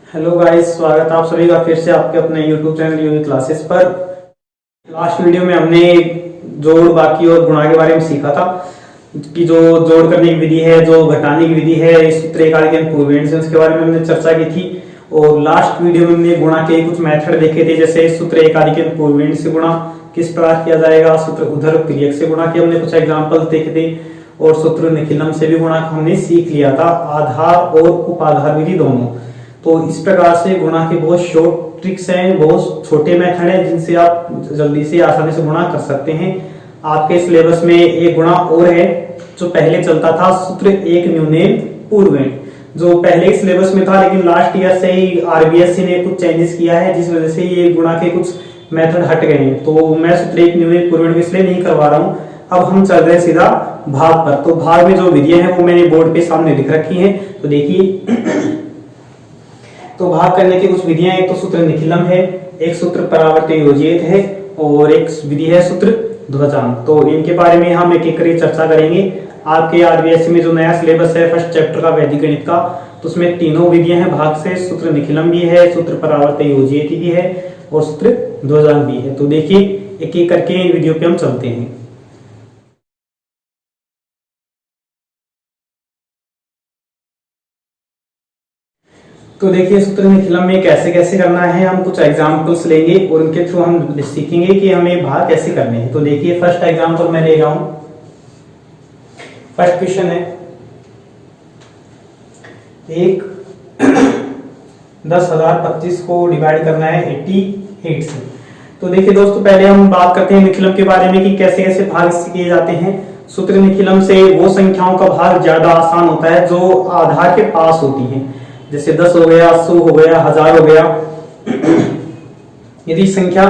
Hello guys, स्वागत है आप सभी का फिर से आपके अपने यूट्यूब चैनल यूवी क्लासेस पर। लास्ट वीडियो में हमने जोड़, बाकी और गुणा के बारे में सीखा था कि जो जोड़ करने की विधि है, जो घटाने की विधि है, सूत्र एकाधिक पूर्वेण से उसके बारे में हमने चर्चा की थी। और लास्ट वीडियो में हमने गुणा के कुछ मेथड देखे थे, जैसे सूत्र एकाधिक पूर्वेण से गुणा किस प्रकार किया जाएगा, सूत्र उधर तिर्यक से गुणा के हमने कुछ एग्जाम्पल देखे थे, और सूत्र निखिलम से भी गुणा हमने सीख लिया था, आधार और उपाधार विधि दोनों। तो इस प्रकार से गुणा के बहुत शॉर्ट ट्रिक्स हैं, बहुत छोटे मेथड हैं जिनसे आप जल्दी से आसानी से गुणा कर सकते हैं। आपके सिलेबस में एक गुणा और है जो पहले चलता था, सूत्र एक न्यूनतम पूर्वेण, जो पहले ही सिलेबस में था, लेकिन लास्ट ईयर से ही आरबीएससी ने कुछ चेंजेस किया है, जिस वजह से ये गुणा के कुछ मेथड हट गए हैं। तो मैं सूत्र एक न्यूनतम पूर्वेण इसलिए नहीं करवा रहा हूँ। अब हम चल रहे हैं सीधा भाग पर। तो भाग में जो विधियां हैं वो मैंने बोर्ड पे सामने लिख रखी है, तो देखिए। तो भाग करने की कुछ विधियां, एक तो सूत्र निखिलम है, एक सूत्र परावर्ती योजित है, और एक विधि है सूत्र ध्वजांक। तो इनके बारे में हम एक एक करके चर्चा करेंगे। आपके आरबीएससी में जो नया सिलेबस है फर्स्ट चैप्टर का वैदिक गणित का, तो उसमें तीनों विधियां हैं भाग से, सूत्र निखिलम भी है, सूत्र परावर्ती योजित भी है, और सूत्र ध्वजांक भी है। तो देखिए एक एक करके इन विधियों पे हम चलते हैं। तो देखिए सूत्र निखिलम में कैसे कैसे करना है, हम कुछ एग्जांपल्स लेंगे और उनके थ्रू हम सीखेंगे कि हमें भाग कैसे करने हैं। तो देखिए फर्स्ट एग्जांपल मैं ले रहा हूं। फर्स्ट क्वेश्चन है, एक 10,025 को डिवाइड करना है 88 से। तो देखिए दोस्तों, पहले हम बात करते हैं निखिलम के बारे में कि कैसे कैसे भाग किए जाते हैं। सूत्र निखिलम से वो संख्याओं का भाग ज्यादा आसान होता है जो आधार के पास होती है, जैसे 10 हो गया, 100 हो गया, 1000 हो गया। यदि संख्या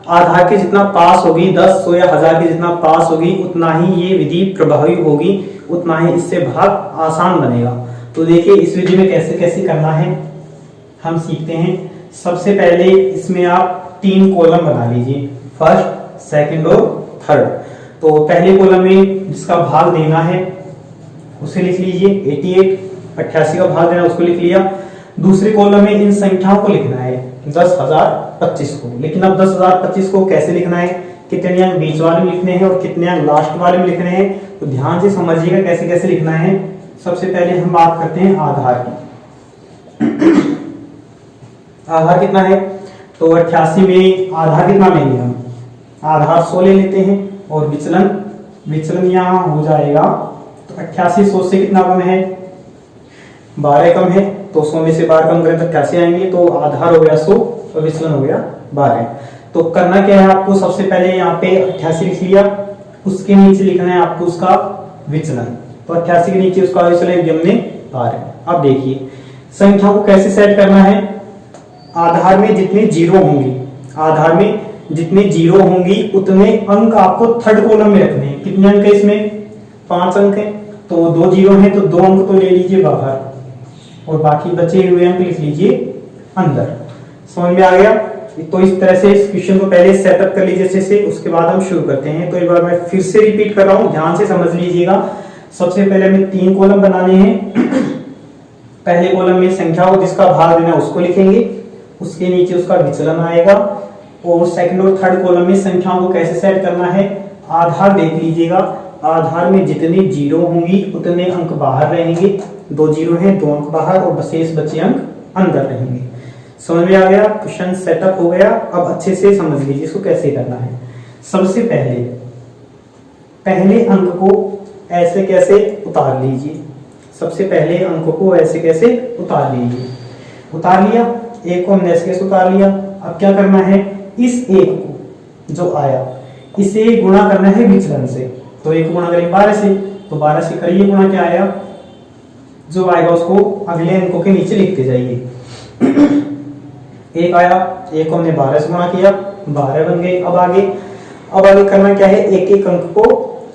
आधार के जितना पास होगी, 10, 100 या 1000 के जितना पास होगी, उतना ही ये विधि प्रभावी होगी, उतना ही इससे भाग आसान बनेगा। तो देखिए इस विधि में कैसे कैसे करना है हम सीखते हैं। सबसे पहले इसमें आप 3 कॉलम बना लीजिए, फर्स्ट, सेकंड और थर्ड। तो पहले कॉलम में जिसका भाग देना है उसे लिख लीजिए 88 का भाग देना, उसको लिख लिया। दूसरे कॉलम में इन संख्याओं को लिखना है 10,025 को। लेकिन अब 10,025 को कैसे लिखना है, कितने अंक बीच वाले में लिखने हैं और कितने अंक लास्ट वाले में लिखने हैं, तो ध्यान से समझिएगा कैसे कैसे लिखना है। सबसे पहले हम बात करते हैं आधार की। आधार कितना है, तो 88 में आधार कितना लेंगे हम, आधार 100 ले लेते हैं, और विचलन यहाँ हो जाएगा। तो 88 100 से कितना कम है, 12 कम है। तो 100 में से 12 कम करें तो 88 आएंगे। तो आधार हो गया 100 और विचलन हो गया 12। तो करना क्या है आपको, सबसे पहले यहाँ पे 88 लिख लिया, उसके नीचे लिखना है आपको उसका विचलन। तो 88 के नीचे उसका विचलन हमने 12। अब देखिए संख्या को कैसे सेट करना है। आधार में जितने जीरो होंगी, आधार में जितने जीरो होंगी उतने अंक आपको थर्ड कॉलम में रखने हैं। कितने अंक है इसमें, 5 अंक है। तो 2 जीरो है तो 2 अंक तो ले लीजिए बाहर, और बाकी बचे हुए अंक लिख लीजिए अंदर। समझ में आ गया। तो इस तरह से इस क्वेश्चन को पहले सेटअप कर लीजिए अच्छे से, उसके बाद हम शुरू करते हैं। तो एक बार मैं फिर से रिपीट कर रहा हूं, ध्यान से समझ लीजिएगा। सबसे पहले हमें 3 कॉलम बनाने हैं। पहले कॉलम में संख्या को जिसका भाग देना है उसको लिखेंगे, उसके नीचे उसका विचलन आएगा। और सेकंड और थर्ड कॉलम में संख्याओं को कैसे सेट करना है, आधार देख लीजिएगा। आधार में जितने जीरो होंगी उतने अंक बाहर रहेंगे, 2 जीरो हैं 2 अंक बाहर, और शेष बचे अंक अंदर रहेंगे। समझ में आ गया, क्वेश्चन सेटअप हो गया। अब अच्छे से समझ लीजिए इसको कैसे करना है। सबसे पहले अंक को ऐसे कैसे उतार लीजिए, सबसे पहले अंक को ऐसे कैसे उतार लीजिए। उतार लिया, एक को हमने ऐसे कैसे उतार लिया। अब क्या करना है, इस एक को जो आया इसे गुणा करना है विचलन से। तो एक गुणा करें 12 से, तो 12 से करिए गुणा, क्या आया, जो आएगा उसको अगले अंकों के नीचे लिखते जाइए। एक आया, एक को हमने 12 से गुणा किया, 12 बन गए। अब आगे करना क्या है, एक एक अंक को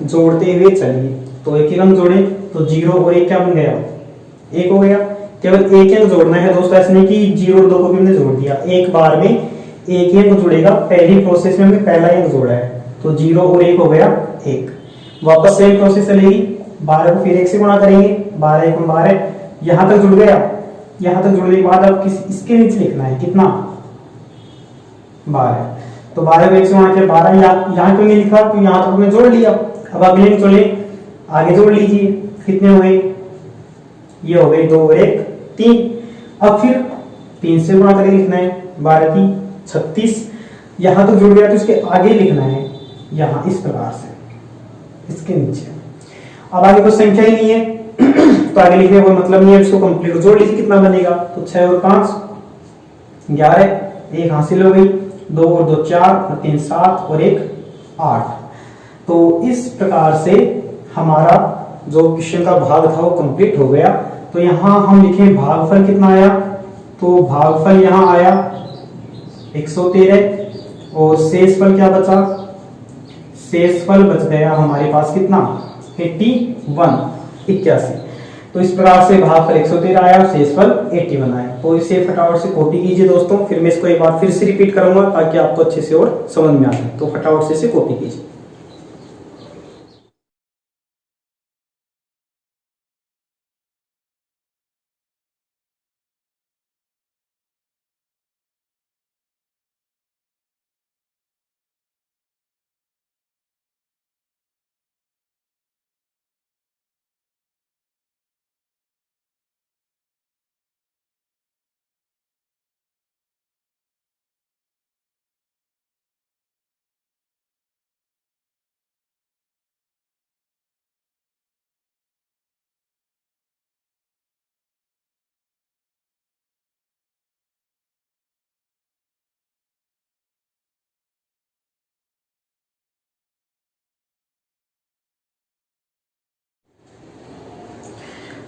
जोड़ते हुए चलिए। तो एक एक अंक जोड़े तो 0 और 1 क्या बन गया, 1 हो गया। केवल एक अंक जोड़ना है दोस्तों, ऐसे नहीं कि 0 और 2 को भी हमने जोड़ दिया। एक बार में एक ही अंक जुड़ेगा। पहली प्रोसेस में हमने पहला अंक जोड़ा है, तो 0 और 1 हो गया 1। वापस सेम प्रोसेस चलेगी, 12 को फिर 1 से गुणा करेंगे, 12 1 12, यहां तक जुड़ गया। यहां तक जुड़ने के बाद अब इसके नीचे लिखना है कितना 12। तो 12 को 1 से गुणा किया 12, यहाँ क्यों नहीं लिखा, तो यहाँ तक हमने जोड़ लिया। अब अगले में चले आगे जोड़ लीजिए, कितने हो गए, ये हो गए 2 और 1 3। अब फिर 3 से गुणा करके लिखना है 12 3 36। यहां तो जुड़ गया तो इसके आगे लिखना है यहाँ इस प्रकार से, इसके नीचे। अब आगे कोई संख्या ही नहीं है तो आगे लिखने का मतलब नहीं है, इसको कंप्लीट जोड़ लीजिए कितना बनेगा, तो 6 और 5 11, 1 हासिल हो गई, 2 और 2 4 और 3 7 और 1 8। तो इस प्रकार से हमारा जो क्वेश्चन का भाग था वो कंप्लीट हो गया। तो यहाँ हम लिखें भागफल कितना आया, तो भागफल यहाँ आया 113 और शेषफल क्या बचा, शेषफल बच गया हमारे पास कितना 81। तो इस प्रकार से भागफल 113 आया, शेषफल 81 आया। तो इसे फटाफट से कॉपी कीजिए दोस्तों, फिर मैं इसको एक बार फिर से रिपीट करूंगा ताकि आपको अच्छे से और समझ में आ जाए। तो फटाफट से इसे कॉपी कीजिए।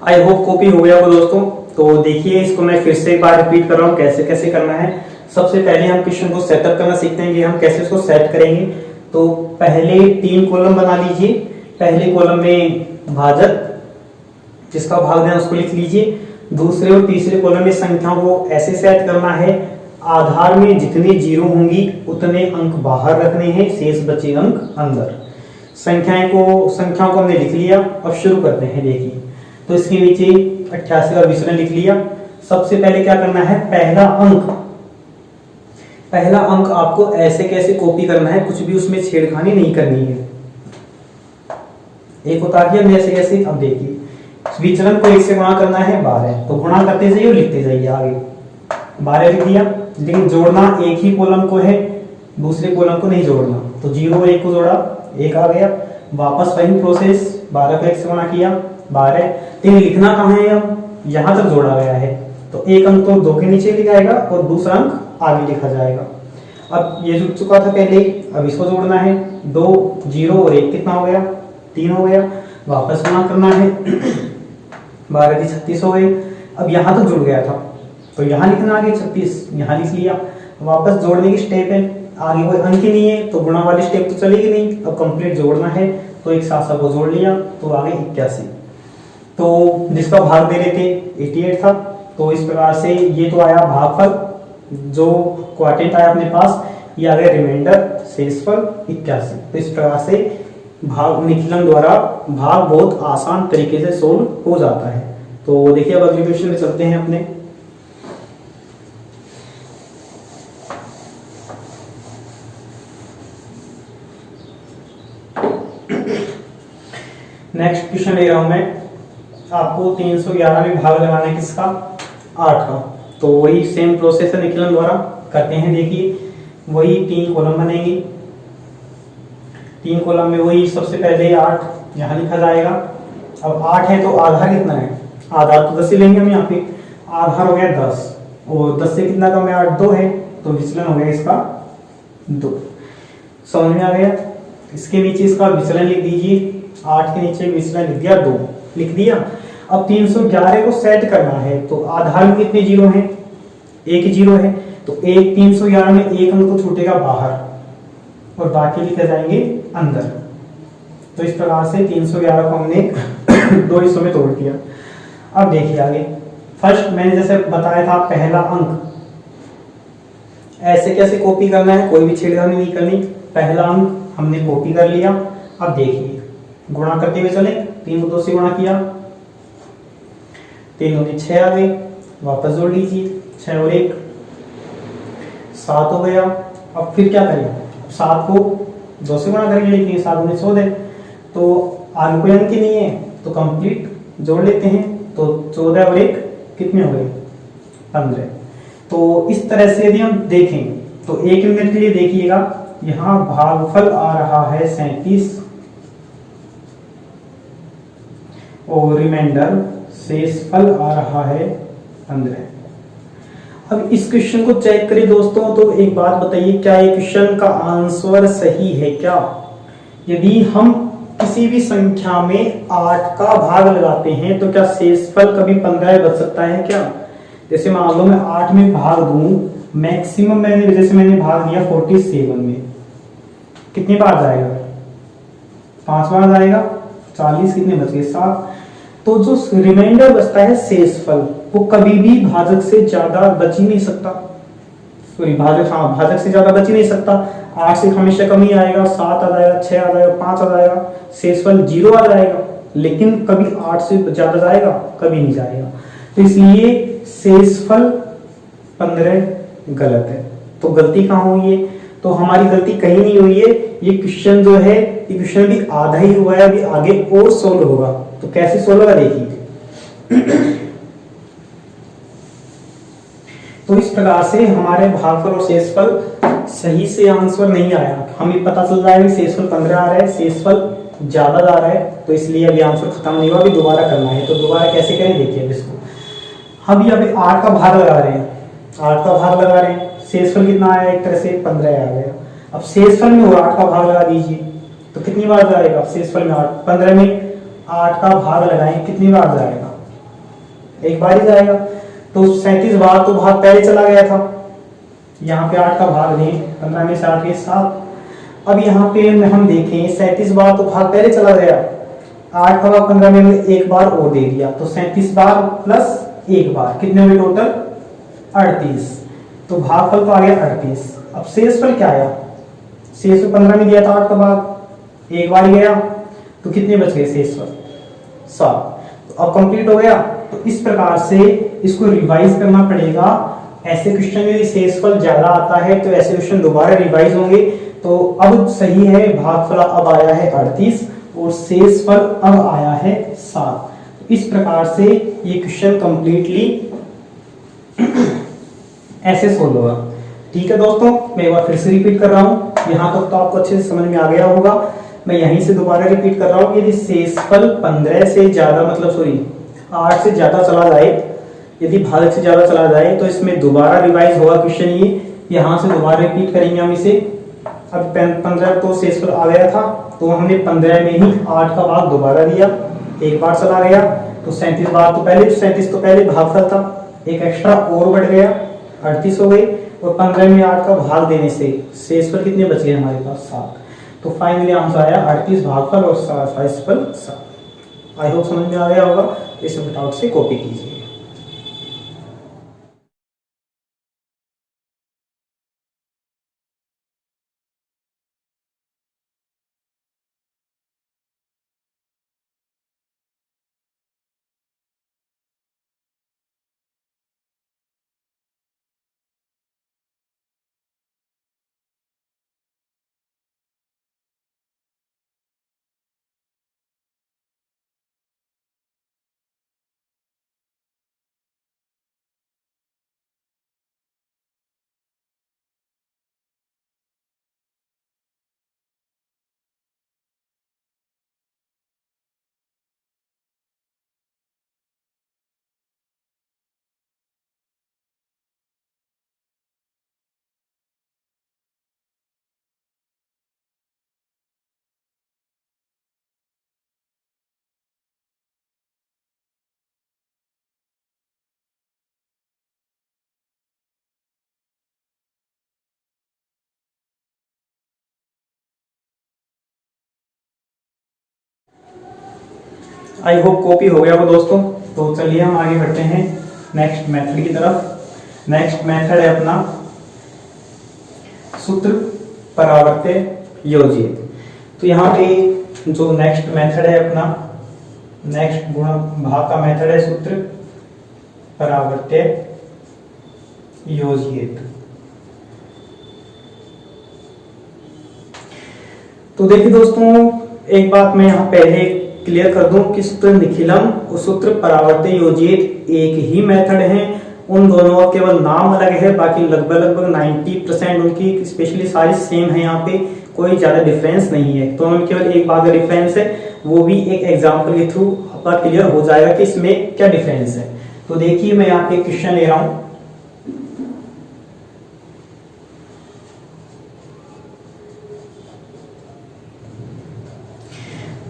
आई होप कॉपी हो गया वो दोस्तों। तो देखिए इसको मैं फिर से एक बार रिपीट कर रहा हूँ कैसे कैसे करना है। सबसे पहले हम क्वेश्चन को सेटअप करना सीखते हैं कि हम कैसे इसको सेट करेंगे। तो पहले 3 कॉलम बना लीजिए। पहले कॉलम में भाजक जिसका भाग देना उसको लिख लीजिए। दूसरे और तीसरे कॉलम में संख्याओं को ऐसे सेट करना है, आधार में जितने जीरो होंगी उतने अंक बाहर रखने हैं, शेष बचे अंक अंदर। संख्याओं को हमने लिख लिया। अब शुरू करते हैं। देखिए तो इसके नीचे 88 का विचलन लिख लिया। सबसे पहले क्या करना है, पहला अंक आपको ऐसे कैसे कॉपी करना है, कुछ भी उसमें छेड़खानी नहीं करनी है। एक उतारिए हमने ऐसे कैसे। अब देखिए विचलन को 1 से गुणा करना है 12, तो गुणा करते जाइए और लिखते जाइए आगे। 12 लिख दिया, लेकिन जोड़ना एक ही कॉलम को है, दूसरे कॉलम को नहीं जोड़ना। तो 0 और 1 को जोड़ा, 1 आ गया। वापस वही प्रोसेस, 12 को 1 से गुणा किया 12। लेकिन लिखना कहाँ है, अब यहां तक जोड़ा गया है तो एक अंक तो 2 के नीचे लिखाएगा और दूसरा अंक आगे लिखा जाएगा। अब ये जुड़ चुका था पहले, अब इसको जोड़ना है। 2 0 और 1 कितना हो गया, 3 हो गया। वापस गुणा करना है, 12 की 36 हो गई। अब यहाँ तक जुड़ गया था तो यहाँ लिखना आगे 36, यहाँ लिख लिया। वापस जोड़ने की स्टेप है, आगे कोई अंक ही नहीं है तो गुणा वाली स्टेप तो चलेगी नहीं। अब कंप्लीट जोड़ना है तो एक साथ को जोड़ लिया तो आगे 81। तो जिसका भाग दे रहे थे 88 था। तो इस प्रकार से ये तो आया भागफल, जो क्वाड्रेंट आया अपने पास, ये आ गया रिमाइंडर शेषफल 81। तो इस प्रकार से भाग निकलन द्वारा भाग बहुत आसान तरीके से सोल्व हो जाता है। तो देखिए अब अगले क्वेश्चन में चलते हैं अपने। नेक्स्ट क्वेश्चन ले रहा हूं मैं आपको। 311 में भाग लगाना है किसका, 8 का। तो वही सेम प्रोसेस है निकलन द्वारा करते हैं। देखिए वही 3 कॉलम बनेंगे। 3 कॉलम में वही सबसे पहले 8 यहाँ लिखा जाएगा। अब 8 है तो आधार कितना है, आधार तो 10 ही लेंगे हम यहाँ पे। आधार हो गया 10 और 10 से कितना कम है, 8 2 है तो विचलन हो गया इसका 2। समझ में आ गया। इसके नीचे इसका विचलन लिख दीजिए। 8 के नीचे विचलन लिख दिया 2, लिख दिया। अब 311 को सेट करना है तो आधार में कितने जीरो हैं, 1 जीरो है। तो 311 में 1 अंक तो छूटेगा बाहर और बाकी लिखे जाएंगे अंदर। तो इस प्रकार से 311 को हमने 2 हिस्सों में तोड़ दिया। अब देखिए आगे। फर्स्ट मैंने जैसे बताया था पहला अंक ऐसे कैसे कॉपी करना है, कोई भी छेड़खानी नहीं करनी। पहला अंक हमने कॉपी कर लिया। अब देखिए गुणा करते हुए चले। 3 को 2 से गुणा किया, 3 दूनी 6 आ गई। वापस जोड़ लीजिए, 6 और 1 7 हो गया। अब फिर क्या करें, 7 को 2 से गुणा करेंगे, लेकिन 7 गुणे 14 तो आगे कोई अंक ही नहीं है, तो कंप्लीट जोड़ लेते हैं। तो 14 और 1 कितने हो गए, 15। तो इस तरह से यदि हम देखें तो 1 मिनट के लिए देखिएगा, यहाँ भागफल आ रहा है 37 और रिमाइंडर शेषफल आ रहा है 15। अब इस क्वेश्चन को चेक करें दोस्तों, तो एक बात बताइए, क्या ये क्वेश्चन का आंसर सही है क्या? यदि हम किसी भी संख्या में 8 का भाग लगाते हैं तो क्या शेषफल कभी 15 बच सकता है क्या? जैसे मान लो मैं 8 में भाग दूं, मैक्सिमम मैंने भाग दिया 47 में, कितनी बार जाएगा, 5 बार जाएगा, 40 कितने बच गए, 7। तो जो रिमाइंडर बचता है शेषफल, वो कभी भी भाजक से ज्यादा बच ही नहीं सकता। सॉरी भाजक से ज्यादा बच ही नहीं सकता। 8 से हमेशा कम ही आएगा, 7 आ जाएगा, 6 आ जाएगा, 5 आ जाएगा, शेषफल 0 आ जाएगा। लेकिन कभी 8 से ज्यादा जाएगा, कभी नहीं जाएगा। तो इसलिए शेषफल 15 गलत है। तो गलती कहाँ हुई है? तो हमारी गलती कहीं नहीं हुई है। ये क्वेश्चन जो है, ये क्वेश्चन भी आधा ही हुआ है, अभी आगे और सोल्व होगा। तो कैसे सोल्व होगा देखिए। तो इस प्रकार से हमारे भागफल और शेषफल सही से आंसर नहीं आया। हमें पता चल रहा है कि शेषफल 15 आ रहा है, शेषफल ज्यादा जा रहा है, तो इसलिए अभी आंसर खत्म नहीं हुआ, अभी दोबारा करना है। तो दोबारा कैसे करें देखिए अब इसको। हम यहाँ पे 8 का भाग लगा रहे हैं, 8 का भाग लगा रहे हैं, शेषफल कितना आया, एक तरह से 15 आ गया। अब शेषफल में 8 का भाग लगा दीजिए, तो कितनी बार जाएगा शेषफल में 8, 15 में 8 का भाग लगाएं, कितनी बार जाएगा, एक बार ही जाएगा। तो 37 बार तो भाग पहले चला गया था, यहाँ पे 8 का भाग दें, 15 में से 8 के 7। अब यहाँ पे हम देखें 37 बार तो भाग पहले चला गया, 8 का भाग 15 में एक बार और दे दिया, तो 37 बार प्लस एक बार कितने हुए टोटल 38। तो भागफल तो आ गया 38। अब शेषफल क्या आया, शेषफल 15 में दिया था 8 का भाग, एक बार गया, तो कितने बच गए शेषफल 7। तो अब कंप्लीट हो गया। तो इस प्रकार से इसको रिवाइज करना पड़ेगा। ऐसे क्वेश्चन यदि शेषफल ज्यादा आता है तो ऐसे क्वेश्चन दोबारा रिवाइज होंगे। तो अब सही है, भागफल अब आया है 38 और शेषफल अब आया है 7। तो इस प्रकार से ये क्वेश्चन कंप्लीटली ऐसे सोल्व होगा। ठीक है दोस्तों, मैं एक बार फिर से रिपीट कर रहा हूँ, यहाँ तक तो आपको अच्छे से समझ में आ गया होगा। मैं यहीं से दोबारा रिपीट कर रहा हूँ, यदि शेषफल 15 से ज्यादा, मतलब सॉरी 8 से ज्यादा चला जाए, यदि भाजक से ज्यादा चला जाए, तो इसमें दोबारा रिवाइज होगा क्वेश्चन। ये यहाँ से दोबारा रिपीट करेंगे हम इसे। अब 15 तो शेषफल आ गया था, तो हमने 15 में ही 8 का भाग दोबारा दिया, एक बार चला गया, तो 37 बार तो पहले, 37 तो पहले भागफल था, एक एक्स्ट्रा और बढ़ गया, 38 हो गई, और 15 में 8 का भाग देने से शेषफल कितने बच गए हमारे पास 7। तो फाइनली आंसर आया 38 भागफल और शेषफल 7। आई होप समझ में आ गया होगा। इसे फटाफट से कॉपी कीजिए। आई होप कॉपी हो गया वो दोस्तों। तो चलिए हम आगे बढ़ते हैं नेक्स्ट मेथड की तरफ। नेक्स्ट मेथड है अपना सूत्र परावर्त्य योजित। तो यहाँ पे जो नेक्स्ट मेथड है अपना, नेक्स्ट गुण भाग का मेथड है सूत्र परावर्त्य योजित। तो देखिए दोस्तों, एक बात मैं यहाँ पहले क्लियर कर दूं कि सूत्र निखिलम और सूत्र परावर्त्य योजित एक ही मेथड है। उन दोनों का केवल नाम अलग है, बाकी लगभग 90% उनकी स्पेशली सारी सेम है। यहाँ पे कोई ज्यादा डिफरेंस नहीं है। तो उनमें केवल एक बात का डिफरेंस है, वो भी एक एग्जाम्पल के थ्रू आपका क्लियर हो जाएगा कि इसमें क्या डिफरेंस है। तो देखिए, मैं यहाँ पे क्वेश्चन ले रहा हूं।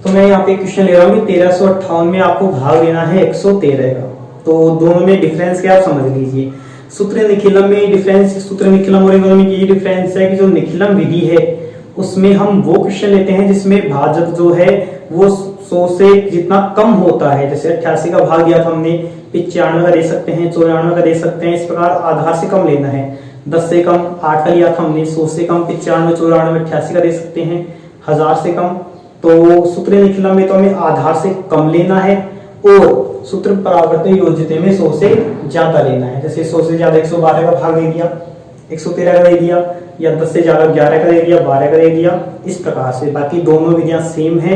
तो मैं यहाँ पे क्वेश्चन ले रहा हूँ कि 1358 में आपको भाग लेना है 113 का। तो दोनों में डिफरेंस क्या आप समझ लीजिए। सूत्र निखिलम में डिफरेंस, सूत्र निखिलम और इकोनॉमी की ये डिफरेंस है कि जो निखिलम विधि है उसमें हम वो क्वेश्चन लेते हैं जिसमें भाजक जो है वो 100 से जितना कम होता है। जैसे 88 का भाग दिया था हमने, 95 का दे सकते हैं, 94 का दे सकते हैं। इस प्रकार आधार से कम लेना है। 10 से कम 8 का लिया था हमने, 100 से कम 95, 94, 88 का दे सकते हैं, 1000 से कम। तो सूत्र निखिलम में तो हमें आधार से कम लेना है और सूत्र परावर्त्य योजित में 100 से ज्यादा लेना है। जैसे 100 से ज्यादा 112 का भाग दे दिया, 113 का दे दिया, या 10 से ज्यादा 11 का दे दिया, 12 का दे दिया, इस प्रकार से। बाकी दोनों विधियां सेम है,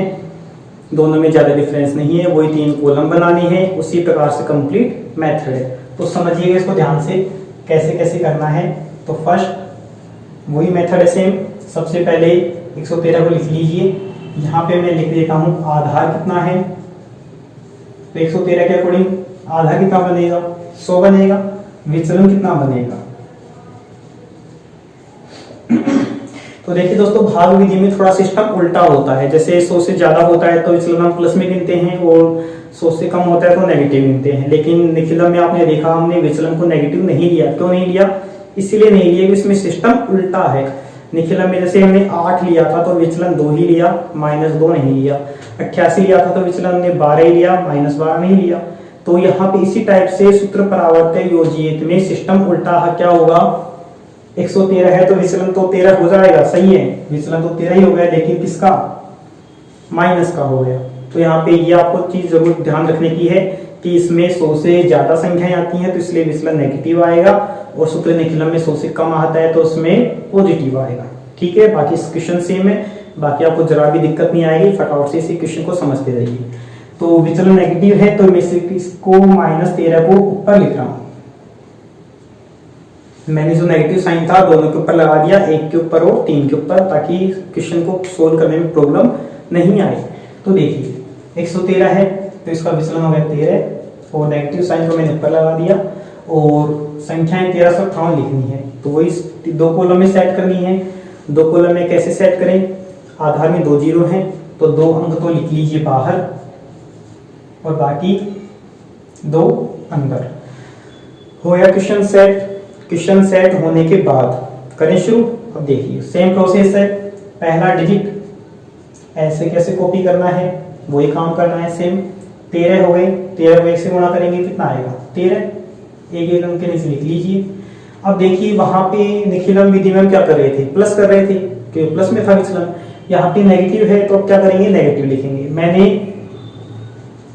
दोनों में ज्यादा डिफरेंस नहीं है। वही 3 कॉलम बनानी है, उसी प्रकार से कंप्लीट मेथड है। तो समझिएगा इसको ध्यान से कैसे कैसे करना है। तो फर्स्ट वही मेथड है सेम। सबसे पहले 113 को लिख लीजिए। यहाँ पे मैं लिख देता हूं आधार कितना है। तो 113 के अकॉर्डिंग आधार कितना बनेगा, 100 बनेगा। विचलन कितना बनेगा। तो देखिए दोस्तों, भाग विधि में थोड़ा सिस्टम उल्टा होता है। जैसे 100 से ज्यादा होता है तो विचलन हम प्लस में गिनते हैं और 100 से कम होता है तो नेगेटिव गिनते हैं। लेकिन निखिलम में आपने देखा हमने विचलन को नेगेटिव नहीं लिया। क्यों नहीं लिया, इसीलिए नहीं लिया कि इसमें सिस्टम उल्टा है। निखिलम में जैसे हमने 8 लिया था तो विचलन 2 ही लिया, -2 नहीं लिया। 88 लिया था तो विचलन हमने 12 ही लिया, -12 नहीं लिया। तो यहाँ पे इसी टाइप से सूत्र परावर्त्य योजित में सिस्टम उल्टा क्या होगा। 113 है तो विचलन तो 13 हो जाएगा, सही है, विचलन तो 13 ही हो गया, लेकिन किसका, माइनस का हो गया। तो यहाँ पे ये आपको चीज जरूर ध्यान रखने की है कि इसमें 100 से ज्यादा संख्याएं आती हैं तो इसलिए विचलन नेगेटिव आएगा, और सूत्र निखिलम में 100 से कम आता है तो उसमें पॉजिटिव आएगा। ठीक है, बाकी क्वेश्चन सेम है, बाकी आपको जरा भी दिक्कत नहीं आएगी, फटाफट से इसी क्वेश्चन को समझते रहिए। तो विचलन नेगेटिव है तो मैं इसको -13 को ऊपर लिख रहा हूं। मैंने जो नेगेटिव साइन था दोनों के ऊपर लगा दिया, एक के ऊपर और 3 के ऊपर, ताकि क्वेश्चन को सोल्व करने में प्रॉब्लम नहीं आए। तो देखिए 113 है तो इसका विचलन हो गया 13 और नेगेटिव साइन को मैंने ऊपर लगा दिया, और संख्याएं 1358 लिखनी है। तो वही 2 कॉलम में सेट करनी है। 2 कॉलम में कैसे सेट करें, आधार में 2 जीरो हैं तो 2 अंक तो लिख लीजिए बाहर और बाकी 2 अंदर। हो गया क्वेश्चन सेट। क्वेश्चन सेट होने के बाद करें शुरू। अब देखिए सेम प्रोसेस है, पहला डिजिट ऐसे कैसे कॉपी करना है वही काम करना है सेम। 13 हो गए, 13 को 1 से गुणा करेंगे कितना आएगा 13, एक अंक के नीचे लिख लीजिए। अब देखिए वहां पे निखिलम विधि में क्या कर रहे थे, प्लस कर रहे थे क्योंकि प्लस में था विचलन। यहाँ पे नेगेटिव है तो अब क्या करेंगे, नेगेटिव लिखेंगे। मैंने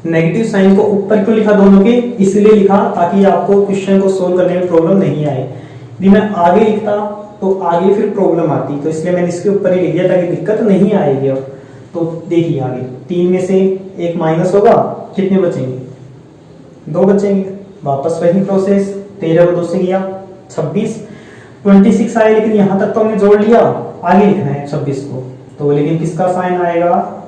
नेगेटिव साइन को ऊपर क्यों लिखा दोनों के, इसलिए लिखा ताकि आपको क्वेश्चन को सोल्व करने में प्रॉब्लम नहीं आए। यदि मैं आगे लिखता तो आगे फिर प्रॉब्लम आती, तो इसलिए मैंने इसके ऊपर ही लिख दिया ताकि दिक्कत नहीं आएगी। अब तो देखिए आगे 3 में से 1 माइनस होगा, कितने बचेंगे, 2 बचेंगे। वापस वही प्रोसेस, 13 को 2 से किया 26, 26 आए, लेकिन यहां तक तो हमने जोड़ लिया, आगे लिखना है 26 को। तो लेकिन किसका साइन आएगा,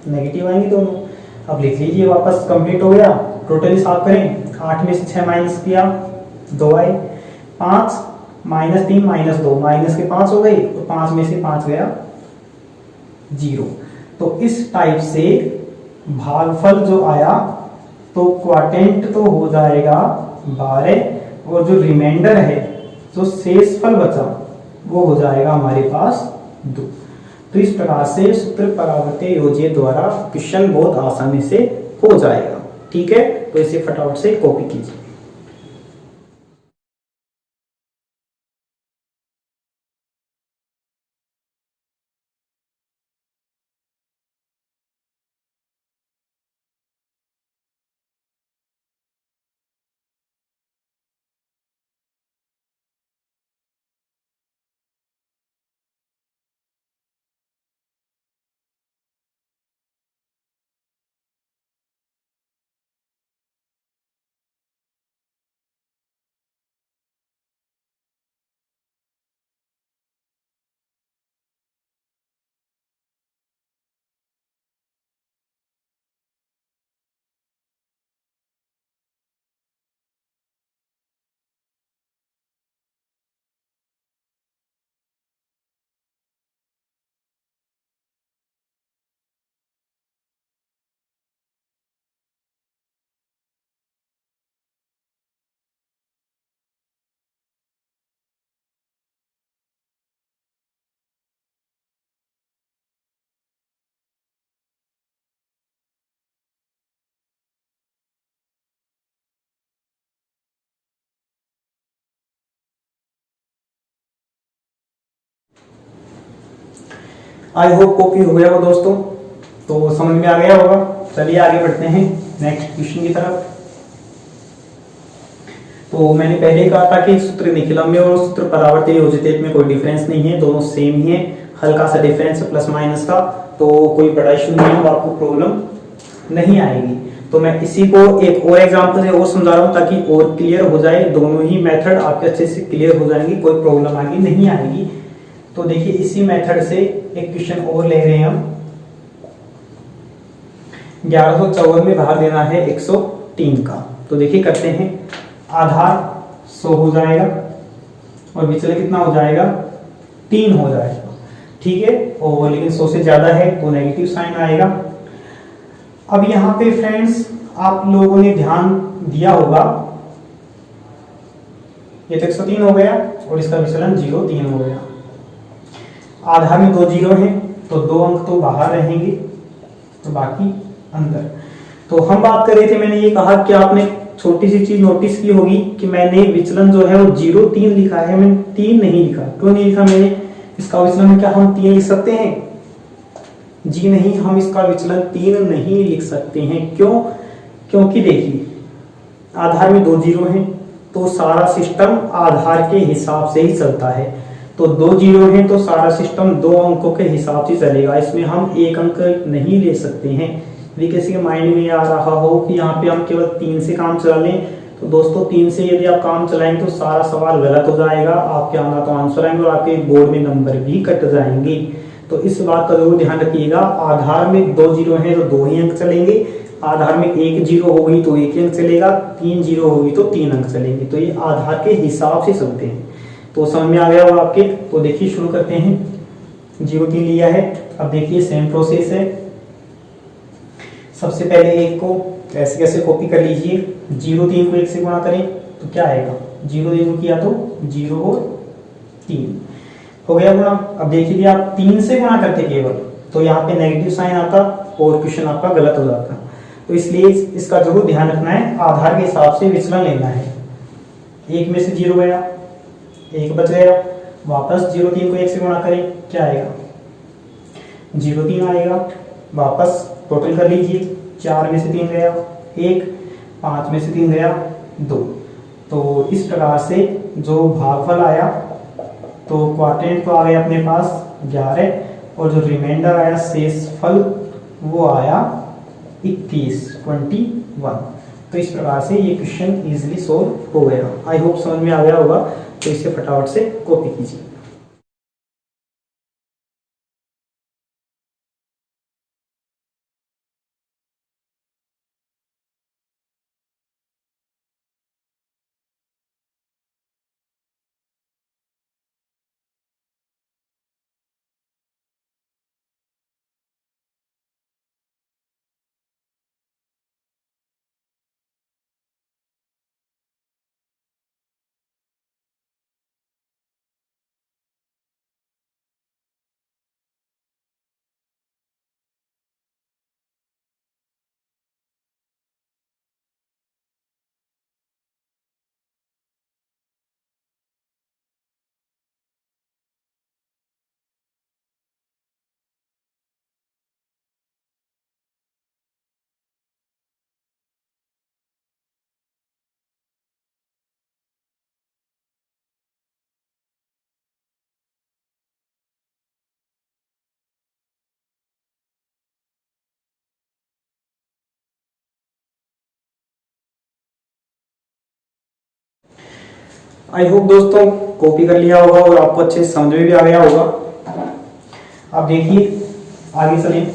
नेगेटिव आएंगे दोनों। अब लिख लीजिए वापस, कंप्लीट हो गया। टोटली साफ करें, 8 में से 6 माइनस किया 2 आए, 5 -3 -2 माइनस के 5 हो गई, तो 5 में से 5 गया 0। तो इस टाइप से भागफल जो आया तो क्वाटेंट तो हो जाएगा 12, और जो रिमाइंडर है जो शेष फल बचा वो हो जाएगा हमारे पास 2। तो इस प्रकार से सूत्र परावर्त्य योजित द्वारा क्वेश्चन बहुत आसानी से हो जाएगा। ठीक है, तो इसे फटाफट से कॉपी कीजिए। आई होप कॉपी हो गया हो दोस्तों, तो समझ में आ गया होगा। चलिए आगे बढ़ते हैं नेक्स्ट क्वेश्चन की तरफ। तो मैंने पहले कहा था कि सूत्र निखिलम्य और सूत्र परावर्तित योजित में कोई डिफरेंस नहीं है, दोनों सेम ही है, हल्का सा डिफरेंस प्लस माइनस का, तो कोई बड़ा इशू नहीं है, आपको प्रॉब्लम नहीं आएगी। तो मैं इसी को एक और एग्जांपल से और समझा रहा हूँ ताकि और क्लियर हो जाए, दोनों ही मेथड आपके अच्छे से क्लियर हो जाएंगी, कोई प्रॉब्लम आगे नहीं आएगी। तो देखिए इसी मेथड से एक क्वेश्चन और ले रहे हैं हम। 1154 में भाग देना है 103 का। तो देखिए करते हैं, आधार 100 हो जाएगा और विचलन कितना हो जाएगा, 3 हो जाएगा, ठीक है। और लेकिन 100 से ज्यादा है तो नेगेटिव साइन आएगा। अब यहाँ पे फ्रेंड्स आप लोगों ने ध्यान दिया होगा, ये तो 103 हो गया और इसका विचलन 0,3 हो गया। आधार में 2 जीरो हैं तो 2 अंक तो बाहर रहेंगे, तो बाकी अंदर। तो हम बात कर रहे थे, मैंने ये कहा कि आपने छोटी सी चीज नोटिस की होगी कि मैंने विचलन जो है वो 0,3 लिखा है, मैंने 3 नहीं लिखा। क्यों नहीं लिखा मैंने? इसका विचलन क्या हम 3 लिख सकते हैं? जी नहीं, हम इसका विचलन 3 नहीं लिख सकते हैं। क्यों? क्योंकि देखिए आधार में 2 जीरो हैं तो सारा सिस्टम आधार के हिसाब से ही चलता है। तो 2 जीरो हैं तो सारा सिस्टम 2 अंकों के हिसाब से चलेगा, इसमें हम 1 अंक नहीं ले सकते हैं। यदि किसी के माइंड में आ रहा हो कि यहाँ पे हम केवल 3 से काम चला लें, तो दोस्तों 3 से यदि आप काम चलाएंगे तो सारा सवाल गलत हो जाएगा, आपके आना तो आंसर आएंगे और आपके बोर्ड में नंबर भी कट जाएंगे। तो इस बात का जरूर ध्यान रखिएगा। आधार में 2 जीरो है तो 2 ही अंक चलेंगे, आधार में 1 जीरो होगी तो 1 अंक चलेगा, 3 जीरो होगी तो 3 अंक चलेंगे। तो ये आधार के हिसाब से चलते हैं। तो समझ में आ गया होगा आपके। तो देखिए शुरू करते हैं, 0,3 लिया है। अब देखिए सेम प्रोसेस है, सबसे पहले 1 को ऐसे कैसे कॉपी कर लीजिए, 0,3 को 1 से गुणा करें तो क्या आएगा, 0 किया तो 0 और 3 हो गया गुणा। अब देखिए आप 3 से गुणा करते केवल तो यहाँ पे नेगेटिव साइन आता और क्वेश्चन आपका गलत हो जाता। तो इसलिए इसका जरूर ध्यान रखना है, आधार के हिसाब से विचलन लेना है। 1 में से 0 गया, 1 बच गया, वापस 0,3 को 1 से गुणा करें क्या आएगा, 0,3 आएगा। वापस टोटल कर लीजिए, 4 में से 3 गया 1, 5 में से 3 गया 2। तो इस प्रकार से जो भागफल आया तो क्वाड्रेंट तो आ गया अपने पास 11 और जो रिमाइंडर आया शेष फल वो आया 21। तो इस प्रकार से ये क्वेश्चन इजीली सोल्व हो गया। आई होप समझ में आ गया होगा। तो इसे फटाफट से कॉपी कीजिए। आई होप दोस्तों कॉपी कर लिया होगा और आपको अच्छे से समझ में भी आ गया होगा। अब देखिए आगे चलें।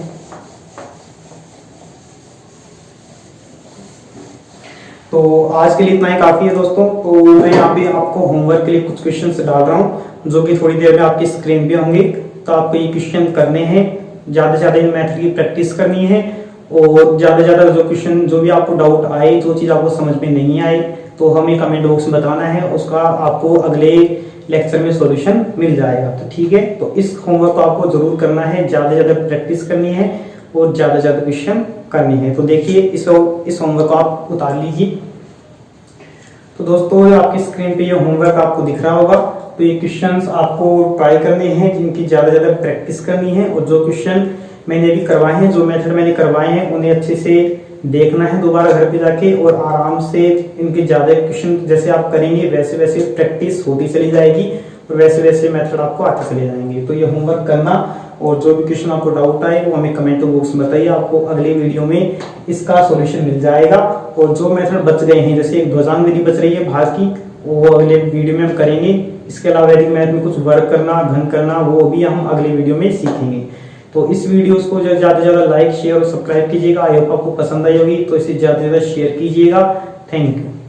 तो आज के लिए इतना ही काफी है दोस्तों। तो मैं यहाँ पे आपको होमवर्क के लिए कुछ क्वेश्चंस डाल रहा हूँ जो कि थोड़ी देर में आपकी स्क्रीन पे होंगे। तो आपको ये क्वेश्चन करने हैं, ज्यादा से ज्यादा इन मैथड की प्रैक्टिस करनी है और ज्यादा से ज्यादा जो क्वेश्चन जो भी आपको डाउट आए, जो चीज आपको समझ में नहीं आए तो हमें कमेंट बॉक्स में बताना है, उसका आपको अगले लेक्चर में सॉल्यूशन मिल जाएगा। तो ठीक है, तो इस होमवर्क को आपको जरूर करना है, ज्यादा से ज्यादा प्रैक्टिस करनी है और ज्यादा से ज्यादा क्वेश्चन करनी है। तो देखिए इस होमवर्क को आप उतार लीजिए। तो दोस्तों आपकी स्क्रीन पे ये होमवर्क आपको दिख रहा होगा। तो तो ये क्वेश्चंस आपको ट्राई करने हैं, जिनकी ज्यादा ज्यादा प्रैक्टिस करनी है, और जो क्वेश्चन मैंने अभी करवाए हैं, जो मेथड मैंने करवाए हैं, उन्हें अच्छे से देखना है दोबारा घर पे जाके, और आराम से इनके ज्यादा क्वेश्चन जैसे आप करेंगे वैसे वैसे प्रैक्टिस होती चली जाएगी, और वैसे वैसे मेथड आपको आते चले जाएंगे। तो ये होमवर्क करना, और जो भी क्वेश्चन आपको डाउट आए वो हमें कमेंट बॉक्स में बताइए, आपको अगले वीडियो में इसका सॉल्यूशन मिल जाएगा। और जो मेथड बच गए हैं, जैसे एक ध्वजांग विधि बच रही है भाग की, वो अगले वीडियो में हम करेंगे। इसके अलावा वैदिक मैथ में कुछ वर्क करना, घन करना, वो भी हम अगले वीडियो में सीखेंगे। तो इस वीडियो को ज्यादा से ज्यादा लाइक, शेयर और सब्सक्राइब कीजिएगा। आई होप आपको पसंद आई होगी, तो इसे ज्यादा से ज्यादा शेयर कीजिएगा। Thank you.